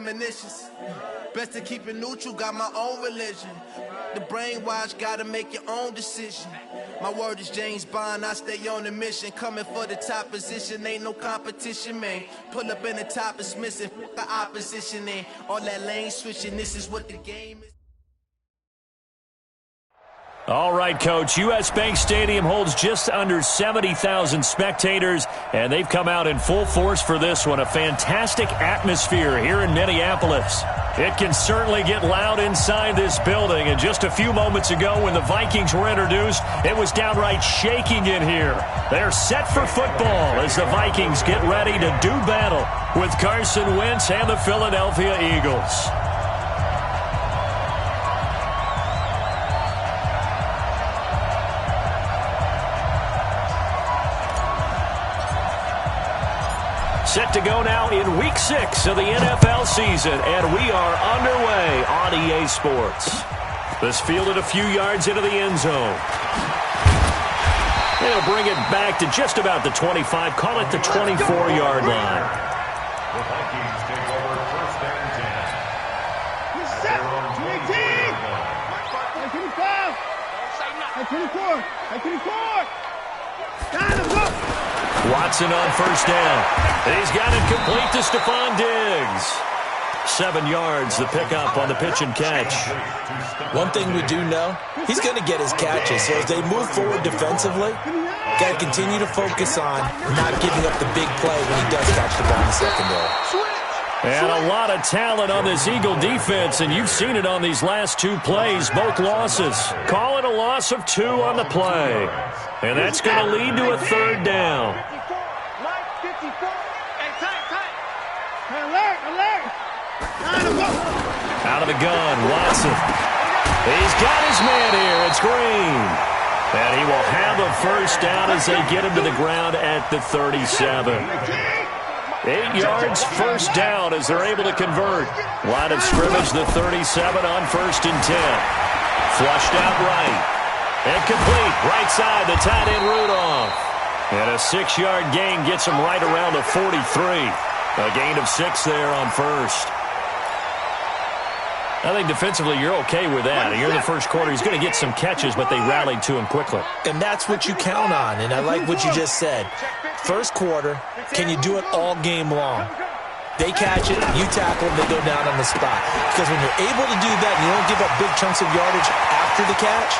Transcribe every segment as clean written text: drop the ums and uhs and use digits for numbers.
premonitions. Best to keep it neutral, got my own religion. The brainwash, gotta make your own decision. My word is James Bond, I stay on the mission. Coming for the top position, ain't no competition, man. Pull up in the top, it's missing, the opposition in. All that lane switching, this is what the game is. All right, Coach. U.S. Bank Stadium holds just under 70,000 spectators, and they've come out in full force for this one. A fantastic atmosphere here in Minneapolis. It can certainly get loud inside this building, and just a few moments ago when the Vikings were introduced, it was downright shaking in here. They're set for football as the Vikings get ready to do battle with Carson Wentz and the Philadelphia Eagles. Set to go now in Week 6 of the NFL season, and we are underway on EA Sports. This fielded a few yards into the end zone. They'll bring it back to just about the 25, call it the 24-yard line. The Vikings take over first and 10. Watson on first down. He's got it complete to Stephon Diggs. 7 yards, the pickup on the pitch and catch. One thing we do know, he's going to get his catches. So as they move forward defensively, got to continue to focus on not giving up the big play when he does catch the ball in the secondary. And a lot of talent on this Eagle defense, and you've seen it on these last 2 plays, both losses. Call it a loss of 2 on the play. And that's going to lead to a 3rd down. Out of the gun, Watson. He's got his man here. It's Green. And he will have a first down as they get him to the ground at the 37. 8 yards, first down as they're able to convert. Line of scrimmage, the 37 on first and 10. Flushed out right. And complete. Right side, the tight end Rudolph. And a 6-yard gain gets him right around the 43. A gain of 6 there on first. I think defensively you're okay with that. You're in the first quarter. He's going to get some catches, but they rallied to him quickly. And that's what you count on, and I like what you just said. First quarter, can you do it all game long? They catch it, you tackle them, they go down on the spot. Because when you're able to do that and you don't give up big chunks of yardage after the catch,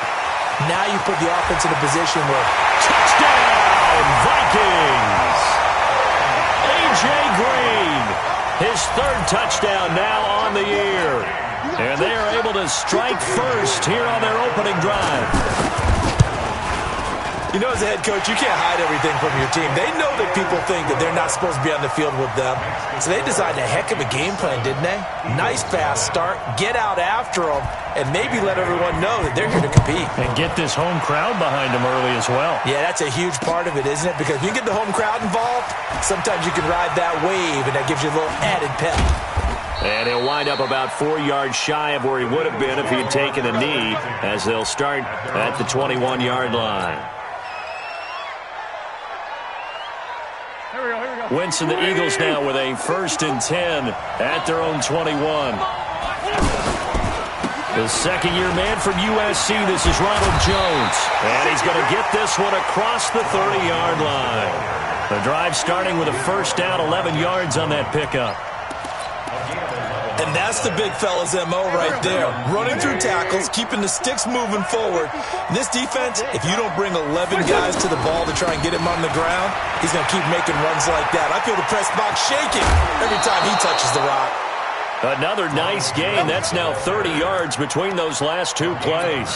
now you put the offense in a position where touchdown, Vikings! A.J. Green, his 3rd touchdown now on the year. And they are able to strike first here on their opening drive. You know, as a head coach, you can't hide everything from your team. They know that people think that they're not supposed to be on the field with them. So they designed a heck of a game plan, didn't they? Nice fast start, get out after them, and maybe let everyone know that they're here to compete. And get this home crowd behind them early as well. Yeah, that's a huge part of it, isn't it? Because if you get the home crowd involved, sometimes you can ride that wave, and that gives you a little added pep. And he'll wind up about 4 yards shy of where he would have been if he had taken a knee, as they'll start at the 21-yard line. Wentz and the Eagles now with a 1st and 10 at their own 21. The second-year man from USC, this is Ronald Jones. And he's going to get this one across the 30-yard line. The drive starting with a first down, 11 yards on that pickup. And that's the big fella's MO right there. Running through tackles, keeping the sticks moving forward. In this defense, if you don't bring 11 guys to the ball to try and get him on the ground, he's going to keep making runs like that. I feel the press box shaking every time he touches the rock. Another nice gain. That's now 30 yards between those last 2 plays.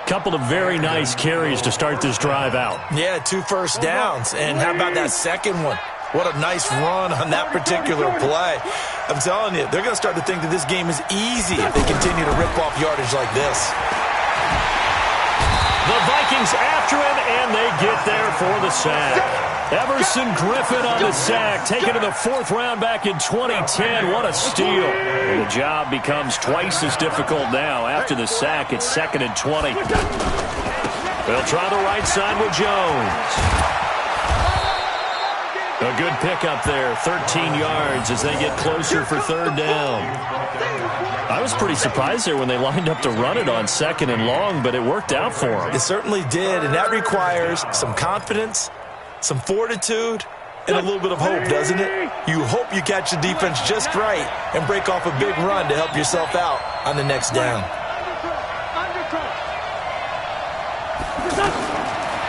Couple of very nice carries to start this drive out. Yeah, 2 first downs. And how about that second one? What a nice run on that particular play. I'm telling you, they're going to start to think that this game is easy if they continue to rip off yardage like this. The Vikings after him, and they get there for the sack. Everson Griffin on the sack, taken to the 4th round back in 2010. What a steal. And the job becomes twice as difficult now. After the sack, it's 2nd and 20. They'll try the right side with Jones. A good pickup there, 13 yards as they get closer for third down. I was pretty surprised there when they lined up to run it on second and long, but it worked out for them. It certainly did, and that requires some confidence, some fortitude, and a little bit of hope, doesn't it? You hope you catch the defense just right and break off a big run to help yourself out on the next down.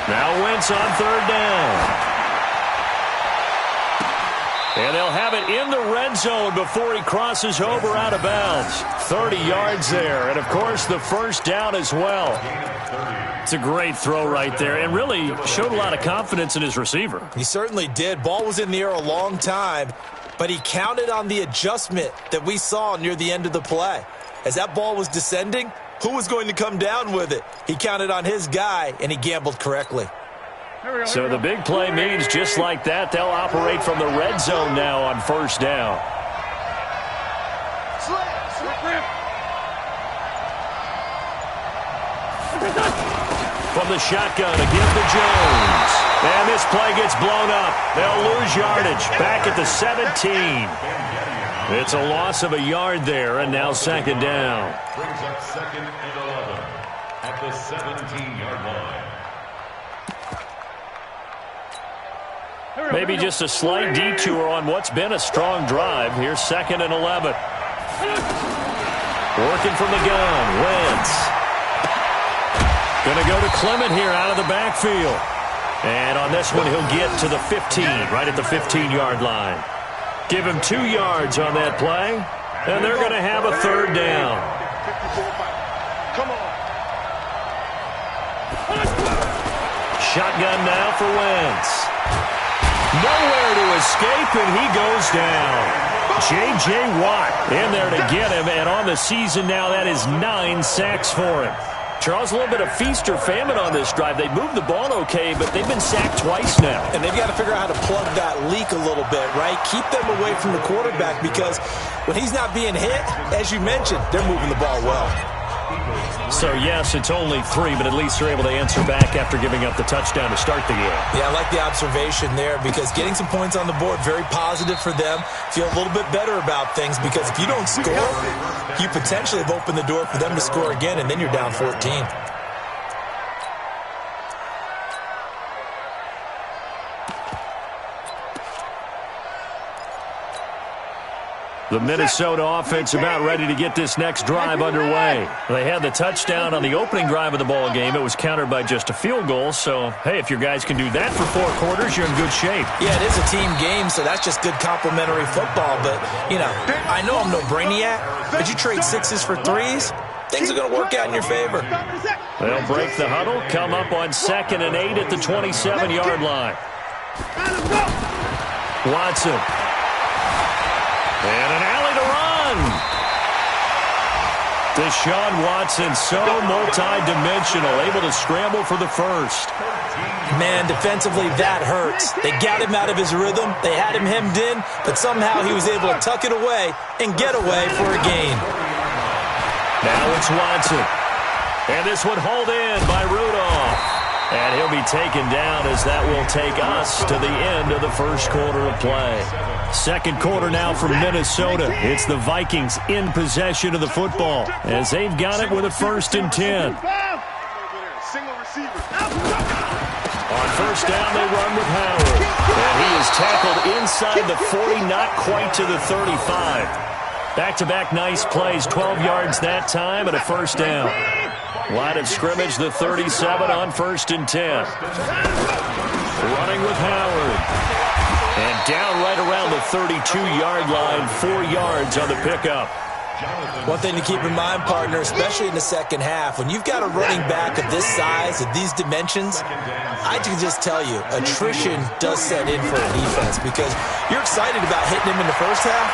Now Wentz on third down. And they'll have it in the red zone before he crosses over out of bounds. 30 yards there, and of course the first down as well. It's a great throw right there, and really showed a lot of confidence in his receiver. He certainly did. Ball was in the air a long time, but he counted on the adjustment that we saw near the end of the play. As that ball was descending, who was going to come down with it? He counted on his guy, and he gambled correctly. So the big play means just like that, they'll operate from the red zone now on first down. From the shotgun, again to Jones. And this play gets blown up. They'll lose yardage back at the 17. It's a loss of a yard there, and now second down. Brings up second and 11 at the 17-yard line. Maybe just a slight detour on what's been a strong drive. Here's second and 11. Working from the gun, Wentz. Going to go to Clement here out of the backfield. And on this one, he'll get to the 15, right at the 15-yard line. Give him 2 yards on that play, and they're going to have a third down. Come on. Shotgun now for Wentz. Nowhere to escape, and he goes down. J.J. Watt in there to get him, and on the season now, that is 9 sacks for him. Charles, a little bit of feast or famine on this drive. They moved the ball okay, but they've been sacked twice now. And they've got to figure out how to plug that leak a little bit, right? Keep them away from the quarterback because when he's not being hit, as you mentioned, they're moving the ball well. So, yes, it's only 3, but at least they're able to answer back after giving up the touchdown to start the game. Yeah, I like the observation there because getting some points on the board, very positive for them. Feel a little bit better about things because if you don't score, you potentially have opened the door for them to score again, and then you're down 14. The Minnesota offense about ready to get this next drive underway. They had the touchdown on the opening drive of the ball game. It was countered by just a field goal. So, hey, if your guys can do that for 4 quarters, you're in good shape. Yeah, it is a team game, so that's just good complimentary football. But, you know, I know I'm no brainiac, but you trade 6s for 3s, things are going to work out in your favor. They'll break the huddle, come up on second and 8 at the 27-yard line. Watson. And an alley to run. Deshaun Watson, so multi-dimensional, able to scramble for the first. Man, defensively, that hurts. They got him out of his rhythm. They had him hemmed in, but somehow he was able to tuck it away and get away for a gain. Now it's Watson. And this one hauled in by Rudolph. And he'll be taken down as that will take us to the end of the first quarter of play. Second quarter now from Minnesota. It's the Vikings in possession of the football as they've got it with a 1st and 10. On first down, they run with Howard. And he is tackled inside the 40, not quite to the 35. Back-to-back nice plays, 12 yards that time and a first down. Line of scrimmage, the 37 on 1st and 10. Running with Howard. And down right around the 32-yard line, 4 yards on the pickup. One thing to keep in mind, partner, especially in the second half, when you've got a running back of this size, of these dimensions, I can just tell you, attrition does set in for a defense because you're excited about hitting him in the first half,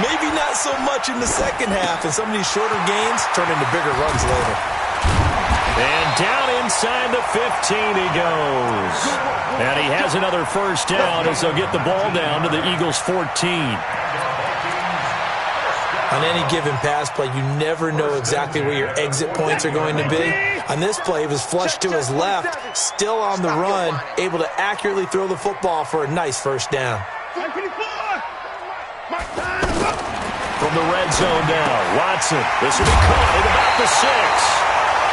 maybe not so much in the second half, and some of these shorter gains turn into bigger runs later. And down inside the 15 he goes. And he has another first down as they'll get the ball down to the Eagles' 14. On any given pass play, you never know exactly where your exit points are going to be. On this play, he was flushed to his left, still on the run, able to accurately throw the football for a nice first down. From the red zone now, Watson. This will be caught at about the 6.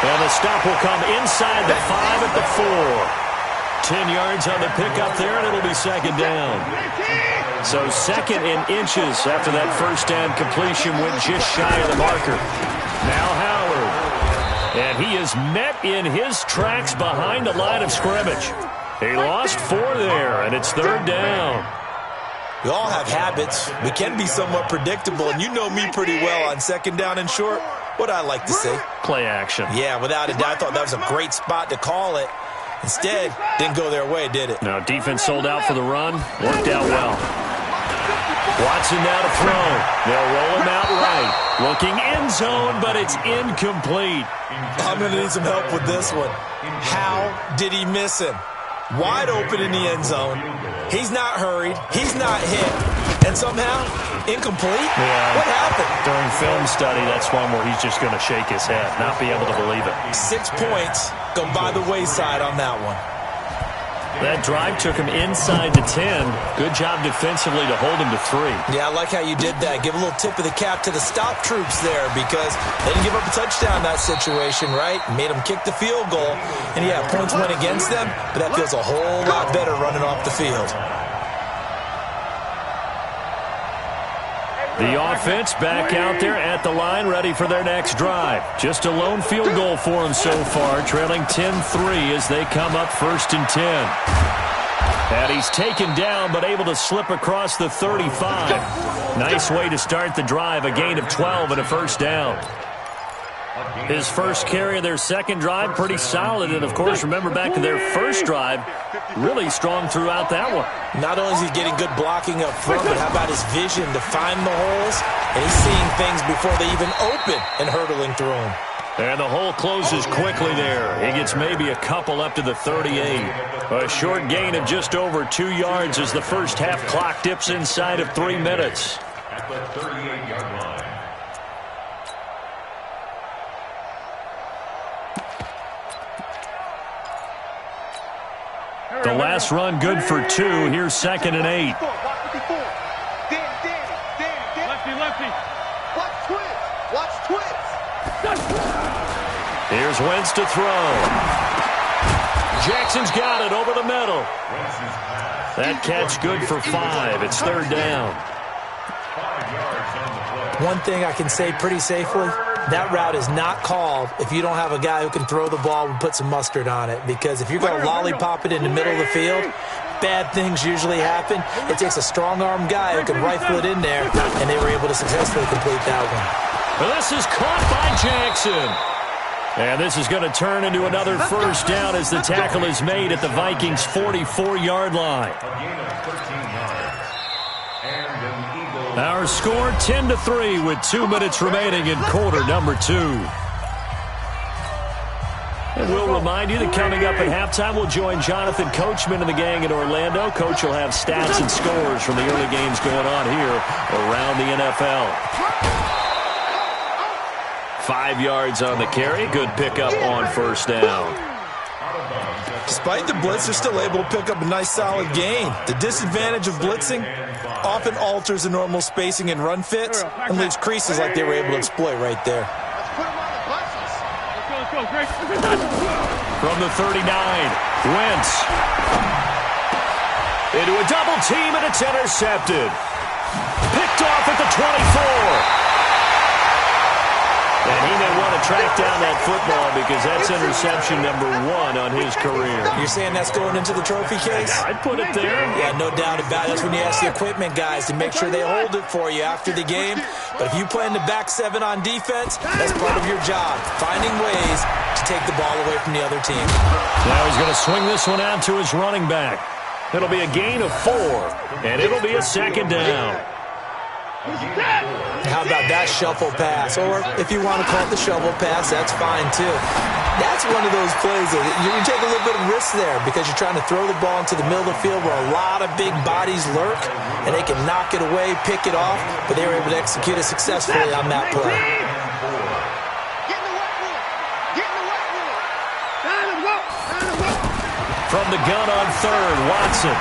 And the stop will come inside the 5 at the 4. 10 yards on the pickup there, and it'll be second down. So second in inches after that first down completion went just shy of the marker. Now Howard. And he is met in his tracks behind the line of scrimmage. He lost 4 there, and it's third down. We all have habits. We can be somewhat predictable, and you know me pretty well on second down and short. What I like to say? Play action. Yeah, without a doubt, I thought that was a great spot to call it. Instead, didn't go their way, did it? No, defense sold out for the run. Worked out well. Watson now to throw. They'll roll him out right. Looking end zone, but it's incomplete. I'm going to need some help with this one. How did he miss him? Wide open in the end zone. He's not hurried. He's not hit. And somehow, incomplete? Yeah. What happened? During film study, that's one where he's just going to shake his head, not be able to believe it. 6 points go by the wayside on that one. That drive took him inside the 10. Good job defensively to hold him to 3. Yeah, I like how you did that. Give a little tip of the cap to the stop troops there because they didn't give up a touchdown in that situation, right? Made them kick the field goal. And, yeah, points went against them, but that feels a whole lot better running off the field. The offense back out there at the line, ready for their next drive. Just a lone field goal for them so far, trailing 10-3 as they come up 1st and 10. And he's taken down, but able to slip across the 35. Nice way to start the drive, a gain of 12 and a first down. His first carry of their second drive, pretty solid. And, of course, remember back to their first drive, really strong throughout that one. Not only is he getting good blocking up front, but how about his vision to find the holes? And he's seeing things before they even open and hurtling through them. And the hole closes quickly there. He gets maybe a couple up to the 38. A short gain of just over 2 yards as the first half clock dips inside of 3 minutes. At the 38-yard line. The last run good for 2. Here's 2nd and 8. Lefty. Watch twist. Here's Wentz to throw. Jackson's got it over the middle. That catch good for 5. It's third down. One thing I can say pretty safely, that route is not called if you don't have a guy who can throw the ball and put some mustard on it. Because if you're going to lollipop it in the middle of the field, bad things usually happen. It takes a strong-armed guy who can rifle it in there, and they were able to successfully complete that one. Well, this is caught by Jackson. And this is going to turn into another first down as the tackle is made at the Vikings' 44-yard line. Our score 10-3 with 2 minutes remaining in quarter number 2. And we'll remind you that coming up at halftime, we'll join Jonathan Coachman and the gang in Orlando. Coach will have stats and scores from the early games going on here around the NFL. 5 yards on the carry. Good pickup on first down. Despite the blitz, they're still able to pick up a nice solid gain. The disadvantage of blitzing often alters the normal spacing and run fits and leaves creases like they were able to exploit right there. From the 39, Wentz. Into a double team, and it's intercepted. Picked off at the 24. And he may want to track down that football because that's interception number 1 on his career. You're saying that's going into the trophy case? I'd put it there. Yeah, no doubt about it. That's when you ask the equipment guys to make sure they hold it for you after the game. But if you play in the back 7 on defense, that's part of your job, finding ways to take the ball away from the other team. Now he's going to swing this one out to his running back. It'll be a gain of 4, and it'll be a second down. How about that shuffle pass? Or if you want to call it the shovel pass, that's fine too. That's one of those plays that you take a little bit of risk there because you're trying to throw the ball into the middle of the field where a lot of big bodies lurk, and they can knock it away, pick it off, but they were able to execute it successfully on that play. From the gun on third, Watson.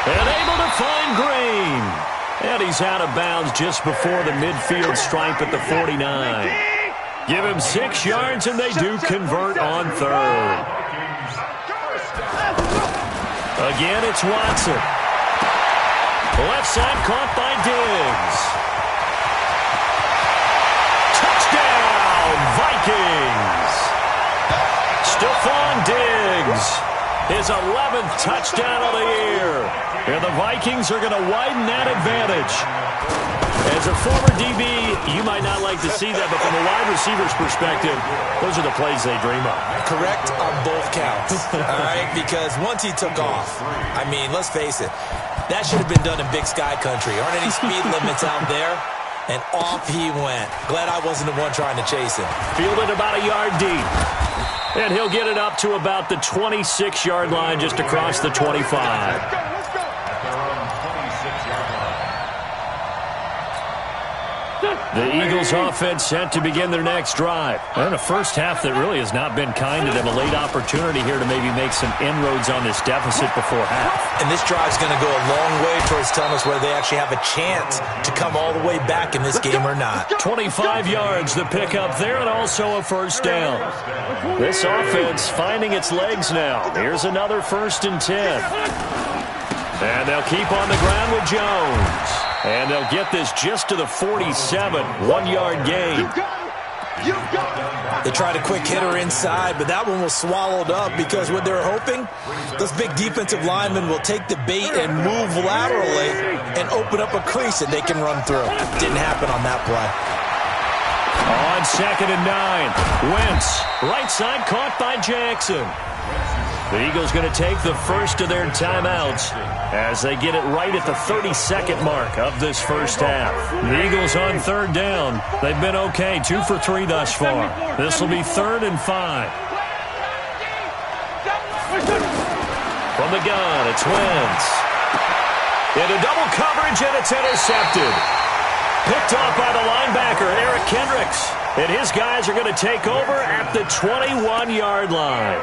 And able to find Green. And he's out of bounds just before the midfield stripe at the 49. Give him 6 yards, and they do convert on third. Again, it's Watson. Left side caught by Diggs. Touchdown, Vikings. Stephon Diggs, his 11th touchdown of the year. And the Vikings are going to widen that advantage. As a former DB, you might not like to see that, but from a wide receiver's perspective, those are the plays they dream of. Correct on both counts, all right? Because once he took off, I mean, let's face it, that should have been done in Big Sky Country. Aren't any speed limits out there? And off he went. Glad I wasn't the one trying to chase him. Fielded about a yard deep. And he'll get it up to about the 26-yard line just across the 25. The Eagles offense set to begin their next drive. And a first half that really has not been kind to them. A late opportunity here to maybe make some inroads on this deficit before half. And this drive's going to go a long way towards telling us whether they actually have a chance to come all the way back in this game or not. 25 yards the pickup there, and also a first down. This offense finding its legs now. Here's another 1st and 10. And they'll keep on the ground with Jones. And they'll get this just to the 47, 1-yard gain. They tried a quick hitter inside, but that one was swallowed up because what they're hoping, those big defensive linemen will take the bait and move laterally and open up a crease that they can run through. Didn't happen on that play. On 2nd and 9, Wentz, right side caught by Jackson. The Eagles going to take the first of their timeouts as they get it right at the 32nd mark of this first half. The Eagles on 3rd down. They've been okay, 2 for 3 thus far. This will be 3rd and 5. From the gun, it's Wentz. Into double coverage, and it's intercepted. Picked off by the linebacker, Eric Kendricks. And his guys are going to take over at the 21-yard line.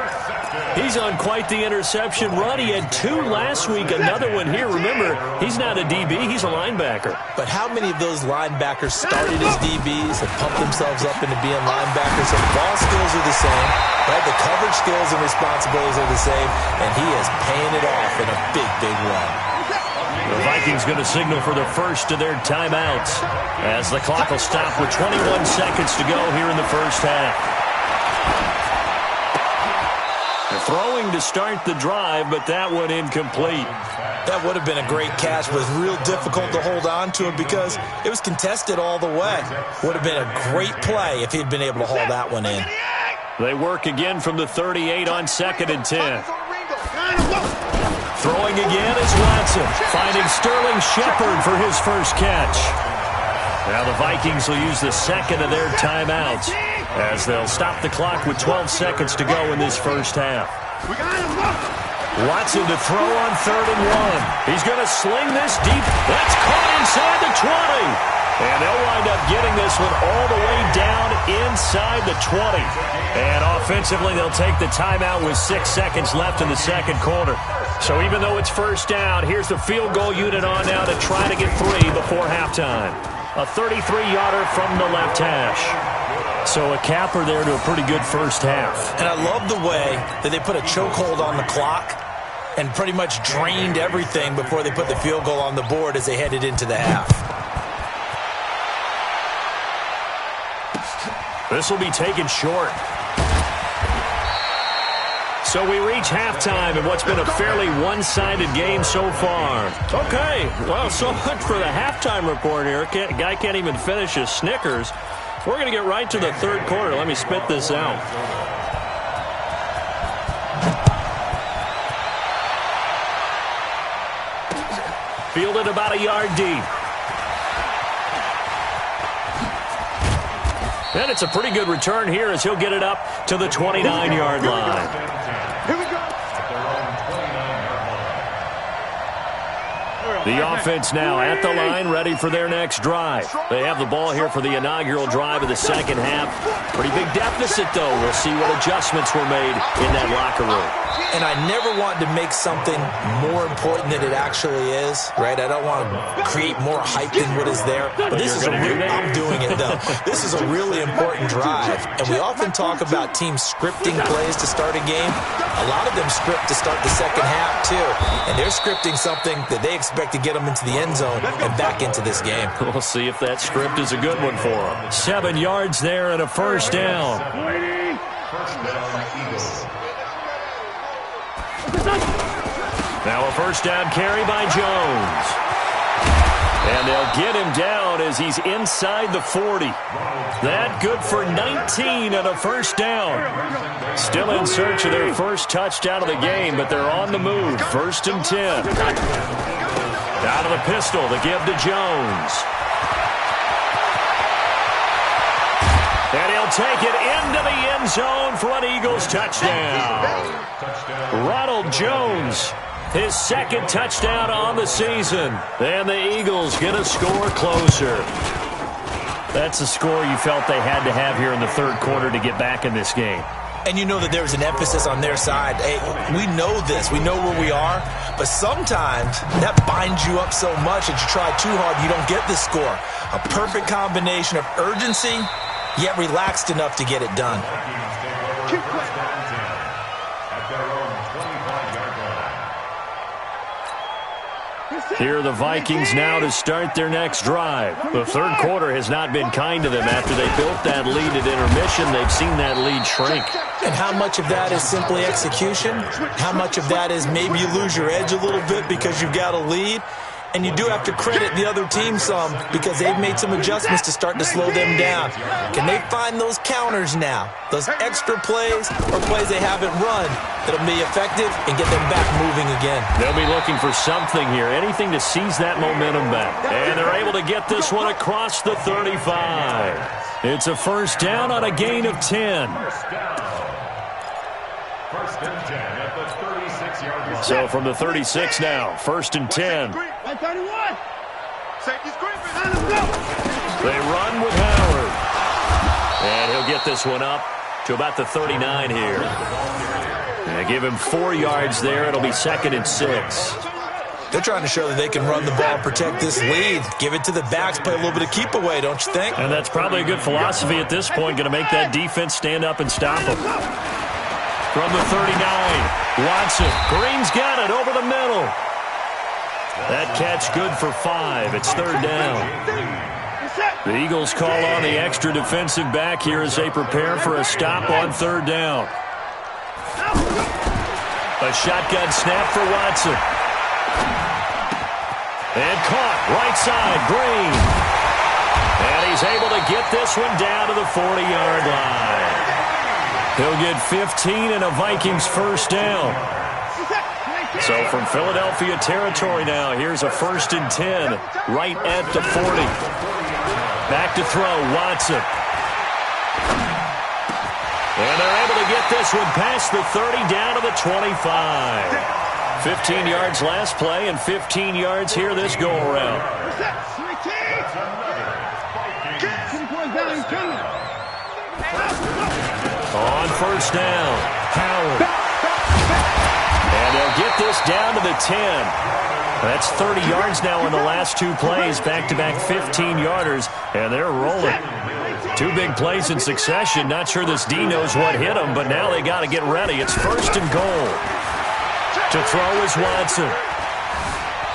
He's on quite the interception run. He had 2 last week, another one here. Remember, he's not a DB, he's a linebacker. But how many of those linebackers started as DBs and pumped themselves up into being linebackers? So the ball skills are the same, right? The coverage skills and responsibilities are the same, and he is paying it off in a big, big way. The Vikings going to signal for the first of their timeouts as the clock will stop with 21 seconds to go here in the first half. Throwing to start the drive, but that one incomplete. That would have been a great catch, but it was real difficult to hold on to it because it was contested all the way. Would have been a great play if he'd been able to haul that one in. They work again from the 38 on 2nd and 10. Throwing again is Watson, finding Sterling Shepard for his first catch. Now the Vikings will use the second of their timeouts as they'll stop the clock with 12 seconds to go in this first half. Watson to throw on 3rd and 1. He's going to sling this deep. That's caught inside the 20. And they'll wind up getting this one all the way down inside the 20. And offensively, they'll take the timeout with 6 seconds left in the second quarter. So even though it's first down, here's the field goal unit on now to try to get 3 before halftime. A 33-yarder from the left hash. So a capper there to a pretty good first half. And I love the way that they put a chokehold on the clock and pretty much drained everything before they put the field goal on the board as they headed into the half. This will be taken short. So we reach halftime in what's been a fairly one-sided game so far. Okay, well, so much for the halftime report here. Guy can't even finish his Snickers. We're going to get right to the third quarter. Let me spit this out. Fielded about a yard deep. And it's a pretty good return here as he'll get it up to the 29-yard line. Here we go. The offense now at the line, ready for their next drive. They have the ball here for the inaugural drive of the second half. Pretty big deficit, though. We'll see what adjustments were made in that locker room. And I never want to make something more important than it actually is, right? I don't want to create more hype than what is there. But this is I'm doing it, though. This is a really important drive. And we often talk about teams scripting plays to start a game. A lot of them script to start the second half, too. And they're scripting something that they expect to get them into the end zone and back into this game. We'll see if that script is a good one for them. 7 yards there and a first down. Now a first down carry by Jones. And they'll get him down as he's inside the 40. That good for 19 and a first down. Still in search of their first touchdown of the game, but they're on the move. 1st and 10. Out of the pistol to give to Jones. And he'll take it into the end zone for an Eagles touchdown. Ronald Jones, his second touchdown on the season. And the Eagles get a score closer. That's a score you felt they had to have here in the third quarter to get back in this game. And you know that there's an emphasis on their side. Hey, we know this. We know where we are. But sometimes that binds you up so much that you try too hard, you don't get the score. A perfect combination of urgency, yet relaxed enough to get it done. Here are the Vikings now to start their next drive. The third quarter has not been kind to them after they built that lead at intermission. They've seen that lead shrink. And how much of that is simply execution? How much of that is maybe you lose your edge a little bit because you've got a lead? And you do have to credit the other team some because they've made some adjustments to start to slow them down. Can they find those counters now, those extra plays or plays they haven't run that'll be effective and get them back moving again? They'll be looking for something here, anything to seize that momentum back. And they're able to get this one across the 35. It's a first down on a gain of 10. First and 10 at the 36-yard line. So from the 36 now, 1st and 10. They run with Howard. And he'll get this one up to about the 39 here. They give him 4 yards there. It'll be 2nd and 6. They're trying to show that they can run the ball, protect this lead, give it to the backs, play a little bit of keep away, don't you think? And that's probably a good philosophy at this point, going to make that defense stand up and stop them. From the 39, Watson. Green's got it over the middle. That catch good for 5. It's 3rd down. The Eagles call on the extra defensive back here as they prepare for a stop on 3rd down. A shotgun snap for Watson. And caught right side, Green. And he's able to get this one down to the 40-yard line. He'll get 15 and a Vikings first down. So from Philadelphia territory now, here's a 1st and 10 right at the 40. Back to throw, Watson. And they're able to get this one past the 30 down to the 25. 15 yards last play and 15 yards here this go-around. On 1st down, Howard. And they'll get this down to the 10. That's 30 yards now in the last 2 plays, back-to-back 15-yarders, and they're rolling. 2 big plays in succession. Not sure this D knows what hit them, but now they got to get ready. It's 1st and goal. To throw is Watson.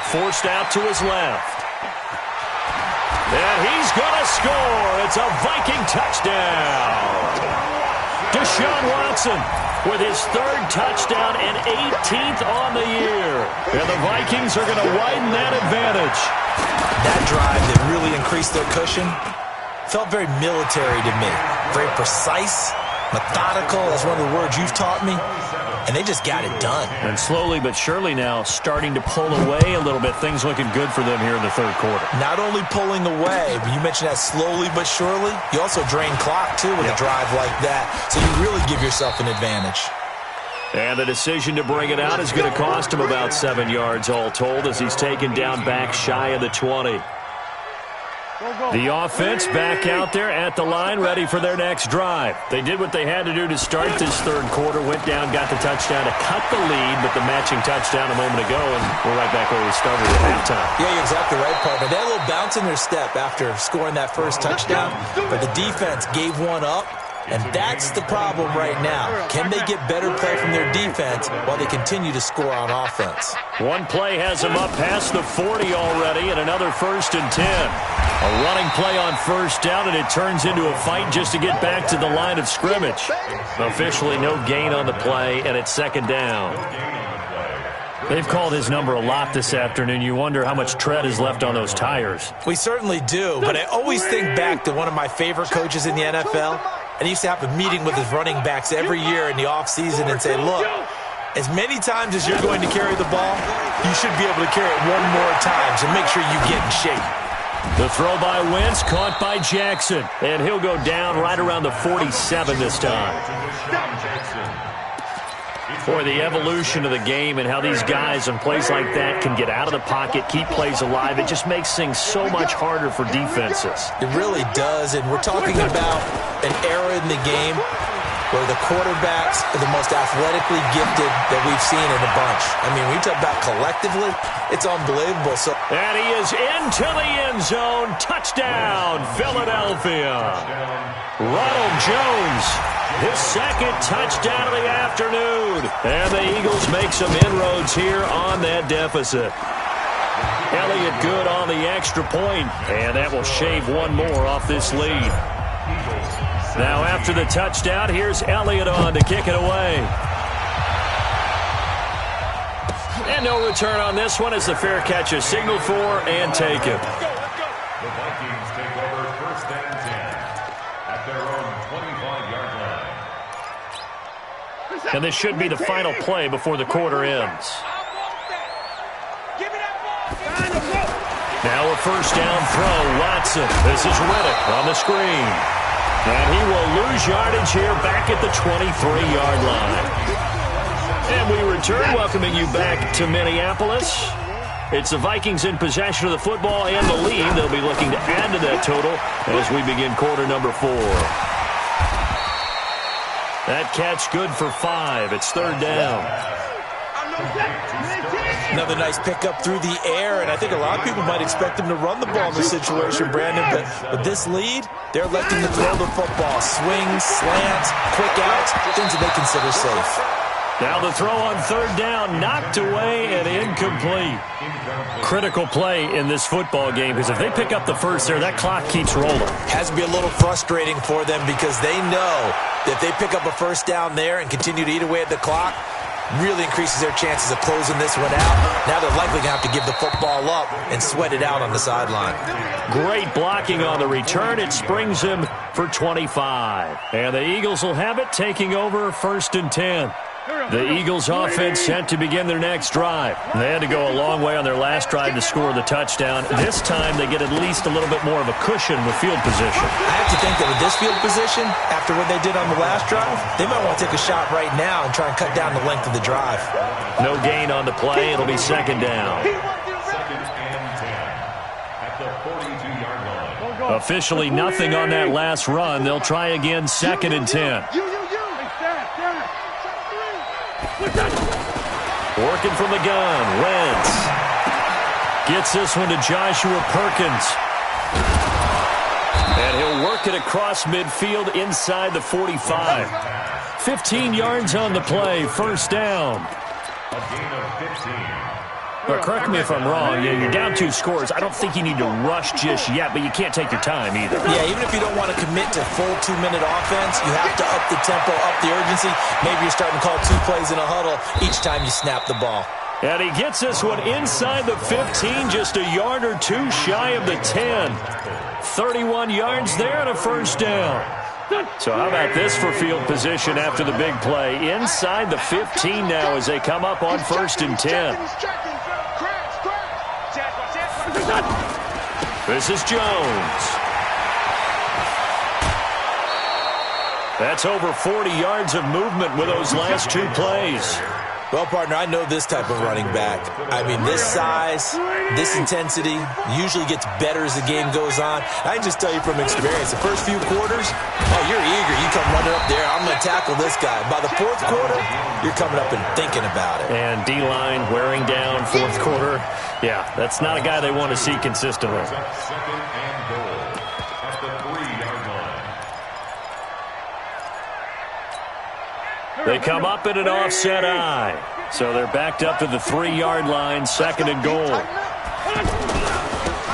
Forced out to his left. And he's going to score. It's a Viking touchdown. Deshaun Watson with his 3rd touchdown and 18th on the year. And the Vikings are going to widen that advantage. That drive that really increased their cushion felt very military to me. Very precise, methodical. That's one of the words you've taught me. and they just got it done. And slowly but surely now starting to pull away a little bit. Things looking good for them here in the third quarter. Not only pulling away, but you mentioned that slowly but surely. You also drain clock, too, with a drive like that. So you really give yourself an advantage. And the decision to bring it out is going to cost him about 7 yards all told as he's taken down back shy of the 20. The offense back out there at the line, ready for their next drive. They did what they had to do to start this third quarter, went down, got the touchdown to cut the lead, but the matching touchdown a moment ago, and we're right back where we started at halftime. Yeah, you're exactly right, partner. They had a little bounce in their step after scoring that first touchdown, but the defense gave one up. And that's the problem right now. Can they get better play from their defense while they continue to score on offense? One play has them up past the 40 already, and another 1st and 10. A running play on first down, and it turns into a fight just to get back to the line of scrimmage. Officially no gain on the play, and it's 2nd down. They've called his number a lot this afternoon. You wonder how much tread is left on those tires. We certainly do, but I always think back to one of my favorite coaches in the NFL. And he used to have a meeting with his running backs every year in the offseason and say, look, as many times as you're going to carry the ball, you should be able to carry it one more time, so make sure you get in shape. The throw by Wentz, caught by Jackson. And he'll go down right around the 47 this time. For the evolution of the game and how these guys on plays like that can get out of the pocket, keep plays alive, it just makes things so much harder for defenses. It really does, and we're talking about an era in the game where the quarterbacks are the most athletically gifted that we've seen in a bunch. I mean, when you talk about collectively, it's unbelievable. And he is into the end zone. Touchdown, Philadelphia. Ronald Jones, his 2nd touchdown of the afternoon. And the Eagles make some inroads here on that deficit. Elliott good on the extra point, and that will shave one more off this lead. Now after the touchdown, here's Elliott on to kick it away. And no return on this one as the fair catch is signaled for and taken. The Vikings take over 1st and 10 at their own 25-yard line. And this should be the final play before the quarter ends. Now a 1st down throw, Watson. This is Riddick on the screen. And he will lose yardage here back at the 23-yard line. And we return, welcoming you back to Minneapolis. It's the Vikings in possession of the football and the lead. They'll be looking to add to that total as we begin quarter number 4. That catch good for 5. It's 3rd down. Another nice pickup through the air, and I think a lot of people might expect them to run the ball in this situation, Brandon, but with this lead, they're electing to throw the football. Swings, slants, quick outs, things that they consider safe. Now the throw on 3rd down, knocked away and incomplete. Critical play in this football game, because if they pick up the first there, that clock keeps rolling. Has to be a little frustrating for them because they know that if they pick up a 1st down there and continue to eat away at the clock, really increases their chances of closing this one out. Now they're likely going to have to give the football up and sweat it out on the sideline. Great blocking on the return. It springs him for 25. And the Eagles will have it, taking over 1st and 10. The Eagles offense set to begin their next drive. They had to go a long way on their last drive to score the touchdown. This time they get at least a little bit more of a cushion with field position. I have to think that with this field position, after what they did on the last drive, they might want to take a shot right now and try and cut down the length of the drive. No gain on the play. It'll be 2nd down. 2nd and 10 at the 42-yard line. Officially nothing on that last run. They'll try again, 2nd and 10. Working from the gun, Wentz gets this one to Joshua Perkins. And he'll work it across midfield inside the 45. 15 yards on the play, 1st down. A gain of 15. But correct me if I'm wrong, you're down 2 scores. I don't think you need to rush just yet, but you can't take your time either. Yeah, even if you don't want to commit to full 2-minute offense, you have to up the tempo, up the urgency. Maybe you're starting to call 2 plays in a huddle each time you snap the ball. And he gets this one inside the 15, just a yard or 2 shy of the 10. 31 yards there and a 1st down. So how about this for field position after the big play? Inside the 15 now as they come up on 1st and 10. This is Jones. That's over 40 yards of movement with those last 2 plays. Well, partner, I know this type of running back. I mean, this size, this intensity usually gets better as the game goes on. I can just tell you from experience, the first few quarters, oh, you're eager. You come running up there, I'm going to tackle this guy. By the 4th quarter, you're coming up and thinking about it. And D-line wearing down 4th quarter. Yeah, that's not a guy they want to see consistently. Second and goal at the 3-yard line. They come up in an offset eye. So they're backed up to the 3-yard line, 2nd and goal.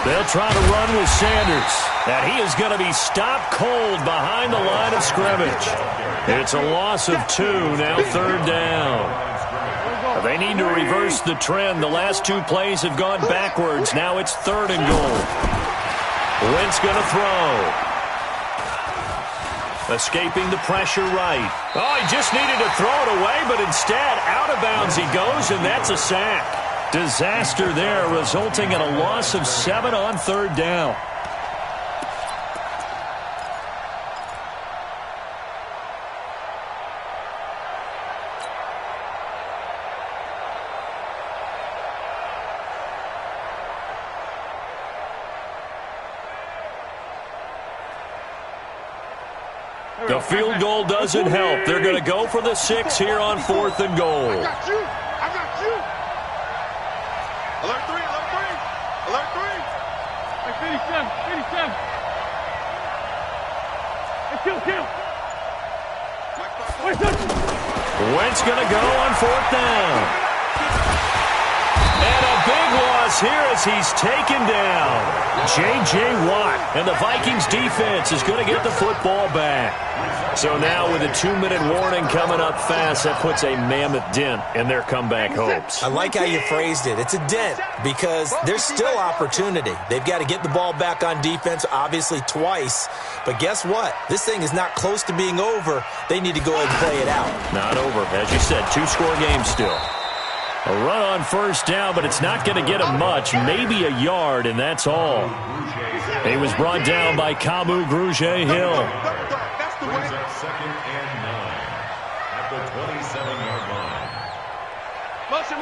They'll try to run with Sanders. And he is going to be stopped cold behind the line of scrimmage. It's a loss of 2, now 3rd down. They need to reverse the trend. The last 2 plays have gone backwards. Now it's 3rd and goal. Wentz going to throw. Escaping the pressure right. Oh, he just needed to throw it away, but instead, out of bounds he goes, and that's a sack. Disaster there, resulting in a loss of 7 on 3rd down. The field goal doesn't help. They're going to go for the 6 here on 4th and goal. I got you. I got you. Alert 3, alert 3. Alert 3. Hey, 57. Hey, kill. Wentz going to go on 4th down. And a big loss here as he's taken down. J.J. Watt, and the Vikings defense is going to get the football back. So now with a 2-minute warning coming up fast, that puts a mammoth dent in their comeback hopes. I like how you phrased it. It's a dent because there's still opportunity. They've got to get the ball back on defense, obviously twice. But guess what? This thing is not close to being over. They need to go ahead and play it out. Not over. As you said, 2-score game still. A run on 1st down, but it's not going to get him much. Maybe a yard, and that's all. He was brought down by Kamu Grugier-Hill. Brings up 2nd and 9 at the 27-yard line. Motion.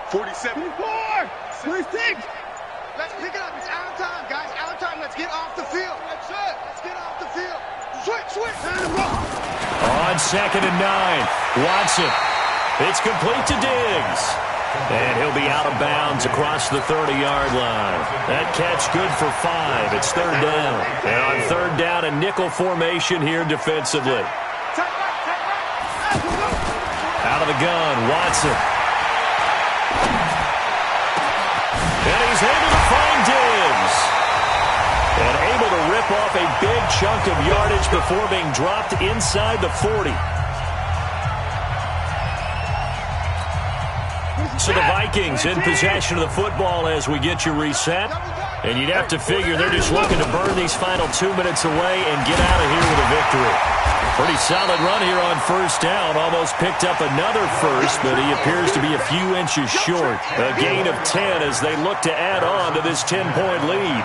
47. 46. Let's pick it up. It's out of time, guys. Out of time. Let's get off the field. That's it. Let's get off the field. Switch. On 2nd and 9, Watson. It's complete to Diggs. And he'll be out of bounds across the 30-yard line. That catch good for 5. It's 3rd down. And on 3rd down, a nickel formation here defensively. Out of the gun, Watson. And he's able to find Diggs. And able to rip off a big chunk of yardage before being dropped inside the 40. So the Vikings in possession of the football as we get you reset. And you'd have to figure they're just looking to burn these final 2 minutes away and get out of here with a victory. Pretty solid run here on 1st down. Almost picked up another first, but he appears to be a few inches short. A gain of 10 as they look to add on to this 10-point lead.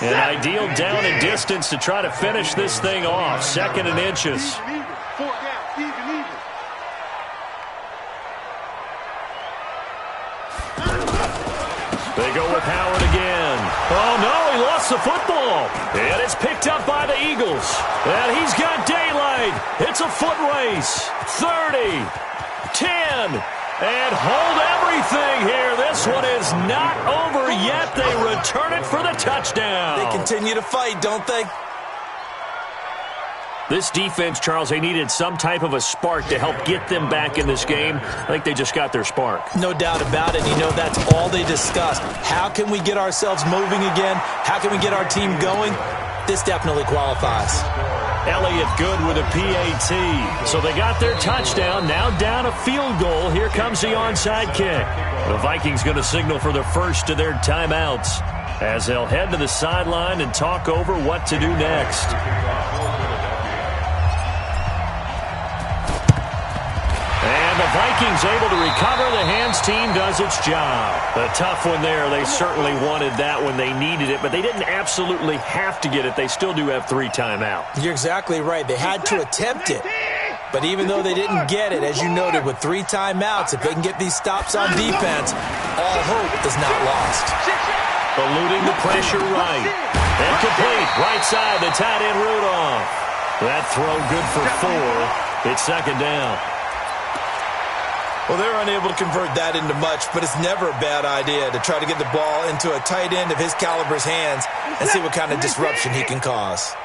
An ideal down and distance to try to finish this thing off. 2nd and inches. 4 down, even. They go with Howard again. Oh, no, he lost the football. And it's picked up by the Eagles. And he's got daylight. It's a foot race. 30, 10, and hold everything here. This one is not over yet. They return it for the touchdown. They continue to fight, don't they? This defense, Charles, they needed some type of a spark to help get them back in this game. I think they just got their spark. No doubt about it. You know, that's all they discussed. How can we get ourselves moving again? How can we get our team going? This definitely qualifies. Elliott good with a PAT. So they got their touchdown. Now down a field goal. Here comes the onside kick. The Vikings going to signal for the first of their timeouts as they'll head to the sideline and talk over what to do next. And the Vikings able to recover. The hands team does its job. A tough one there. They certainly wanted that when they needed it, but they didn't absolutely have to get it. They still do have 3 timeouts. You're exactly right. They had to attempt it. But even though they didn't get it, as you noted, with 3 timeouts, if they can get these stops on defense, all hope is not lost. Eluding the pressure right. And complete. Right side, the tight end Rudolph. That throw good for 4. It's second down. Well, they're unable to convert that into much, but it's never a bad idea to try to get the ball into a tight end of his caliber's hands and see what kind of disruption he can cause.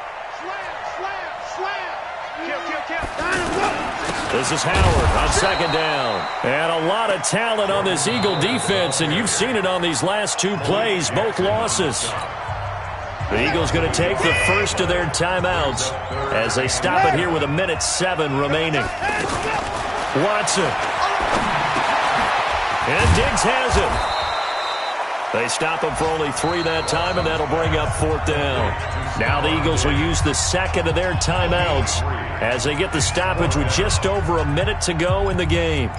This is Howard on second down. And a lot of talent on this Eagle defense, and you've seen it on these last 2 plays, both losses. The Eagles going to take the first of their timeouts as they stop it here with 1:07 remaining. Watson. And Diggs has it. They stop him for only 3 that time, and that'll bring up 4th down. Now the Eagles will use the second of their timeouts as they get the stoppage with just over a minute to go in the game.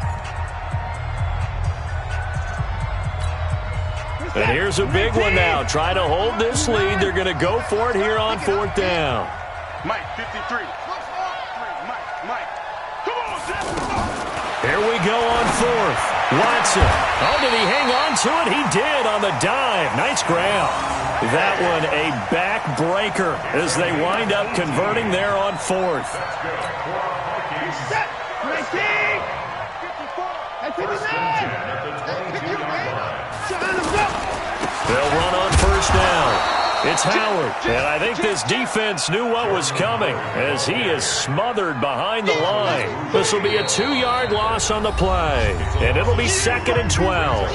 And here's a big one now. Try to hold this lead. They're going to go for it here on 4th down. Mike, 53. Mike. Come on, here we go on 4th. Watson. Oh, did he hang on to it? He did on the dive. Nice grab. That one a backbreaker as they wind up converting there on 4th. They'll run on 1st down. It's Howard, and I think this defense knew what was coming as he is smothered behind the line. This will be a 2-yard loss on the play, and it'll be 2nd and 12.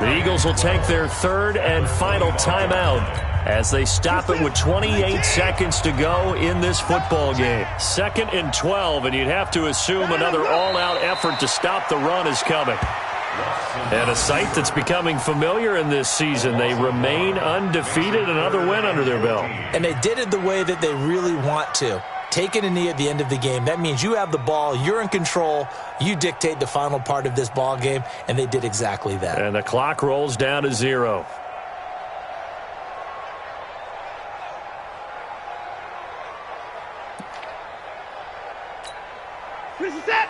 The Eagles will take their 3rd and final timeout as they stop it with 28 seconds to go in this football game. 2nd and 12, and you'd have to assume another all-out effort to stop the run is coming. And a sight that's becoming familiar in this season. They remain undefeated, another win under their belt. And they did it the way that they really want to. Taking a knee at the end of the game. That means you have the ball, you're in control, you dictate the final part of this ball game, and they did exactly that. And the clock rolls down to 0. Set.